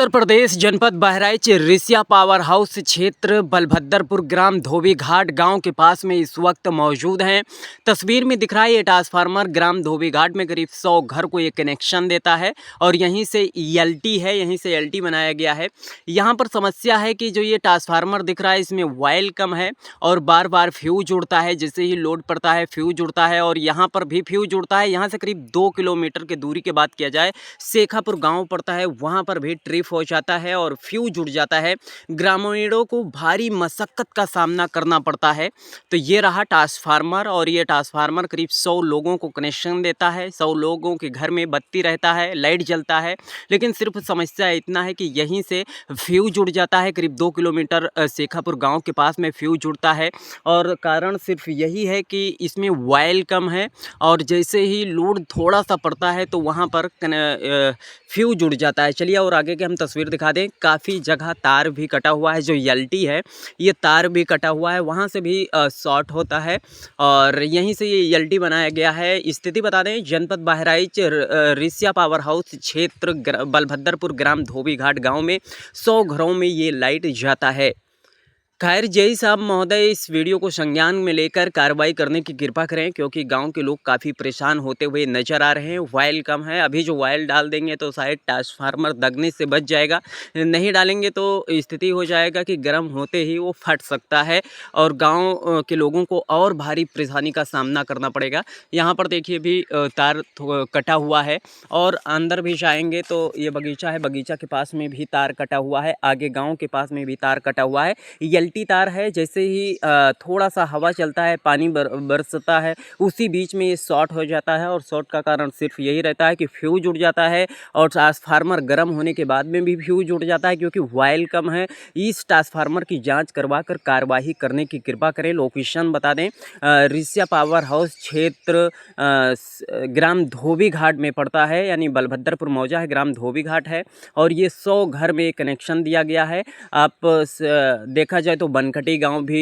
उत्तर प्रदेश जनपद Bahraich Risia power house क्षेत्र बलभद्रपुर ग्राम धोबी घाट गांव के पास में इस वक्त मौजूद हैं। तस्वीर में दिख रहा है ये ट्रांसफार्मर ग्राम धोबी घाट में करीब 100 घर को ये कनेक्शन देता है और यहीं से एलटी है, यहीं से एलटी बनाया गया है। यहां पर समस्या है कि जो ये ट्रांसफार्मर दिख रहा है इसमें वायल कम है और बार बार फ्यूज उड़ता है। जैसे ही लोड पड़ता है फ्यूज उड़ता है और यहाँ पर भी फ्यूज उड़ता है। यहाँ से करीब 2 किलोमीटर की दूरी की बात किया जाए, शेखापुर गाँव पड़ता है, वहाँ पर भी ट्रिप हो जाता है और फ्यूज उड़ जाता है। ग्रामीणों को भारी मशक्कत का सामना करना पड़ता है। तो ये रहा ट्रांसफार्मर और ये ट्रांसफार्मर करीब 100 लोगों को कनेक्शन देता है। 100 लोगों के घर में बत्ती रहता है, लाइट जलता है। लेकिन सिर्फ समस्या इतना है कि यहीं से फ्यूज उड़ जाता है। करीब 2 किलोमीटर शेखापुर गांव के पास में फ्यूज उड़ता है और कारण सिर्फ यही है कि इसमें वायल कम है और जैसे ही लोड थोड़ा सा पड़ता है तो वहाँ पर फ्यूज उड़ जाता है। चलिए और आगे के हम तस्वीर दिखा दें। काफ़ी जगह तार भी कटा हुआ है, जो एलटी है ये तार भी कटा हुआ है, वहाँ से भी शॉर्ट होता है और यहीं से ये एलटी बनाया गया है। स्थिति बता दें, जनपद बहराइच रिसिया पावर हाउस क्षेत्र बलभद्रपुर ग्राम धोबी घाट गाँव में 100 घरों में ये लाइट जाता है। खैर जय साहब महोदय, इस वीडियो को संज्ञान में लेकर कार्रवाई करने की कृपा करें क्योंकि गांव के लोग काफ़ी परेशान होते हुए नज़र आ रहे हैं। वायल कम है, अभी जो वायल डाल देंगे तो शायद ट्रांसफार्मर दगने से बच जाएगा, नहीं डालेंगे तो स्थिति हो जाएगा कि गर्म होते ही वो फट सकता है और गांव के लोगों को और भारी परेशानी का सामना करना पड़ेगा। यहाँ पर देखिए भी तार कटा हुआ है और अंदर भी जाएंगे तो ये बगीचा है, बगीचा के पास में भी तार कटा हुआ है, आगे गाँव के पास में भी तार कटा हुआ है। एलटी तार है, जैसे ही थोड़ा सा हवा चलता है, पानी बरसता है, उसी बीच में ये शॉर्ट हो जाता है और शॉर्ट का कारण सिर्फ यही रहता है कि फ्यूज उड़ जाता है और ट्रांसफार्मर गर्म होने के बाद में भी फ्यूज उड़ जाता है क्योंकि वायल कम है। इस ट्रांसफार्मर की जांच करवा कर कार्रवाई करने की कृपा करें। लोकेशन बता दें, रिसिया पावर हाउस क्षेत्र ग्राम धोबी घाट में पड़ता है, यानी बलभद्रपुर मौजा है, ग्राम धोबी घाट है और ये 100 घर में कनेक्शन दिया गया है। आप देखा जाए तो बनकटी गांव भी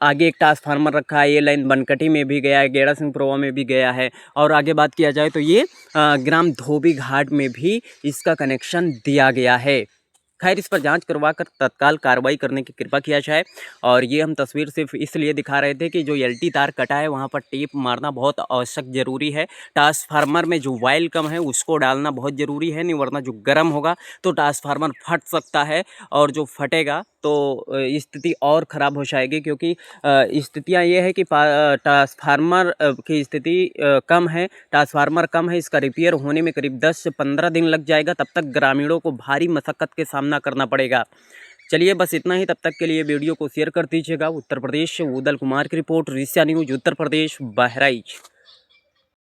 आगे एक ट्रांसफार्मर रखा है, ये लाइन बनकटी में भी गया है, गेड़ा सिंह पुरवा में भी गया है और आगे बात किया जाए तो ये ग्राम धोबी घाट में भी इसका कनेक्शन दिया गया है। खैर इस पर जांच करवाकर तत्काल कार्रवाई करने की कृपा किया जाए। और ये हम तस्वीर सिर्फ इसलिए दिखा रहे थे कि जो एलटी तार कटा है वहाँ पर टेप मारना बहुत आवश्यक ज़रूरी है। ट्रांसफार्मर में जो वायल कम है उसको डालना बहुत ज़रूरी है, नहीं वरना जो गर्म होगा तो ट्रांसफार्मर फट सकता है और जो फटेगा तो स्थिति और ख़राब हो जाएगी क्योंकि स्थितियाँ ये है कि ट्रांसफार्मर की स्थिति कम है, ट्रांसफार्मर कम है, इसका रिपेयर होने में करीब 10 से 15 दिन लग जाएगा। तब तक ग्रामीणों को भारी मशक्कत के सामना करना पड़ेगा। चलिए बस इतना ही, तब तक के लिए वीडियो को शेयर कर दीजिएगा। उत्तर प्रदेश से उदल कुमार की रिपोर्ट, रिसिया न्यूज़, उत्तर प्रदेश, बहराइच।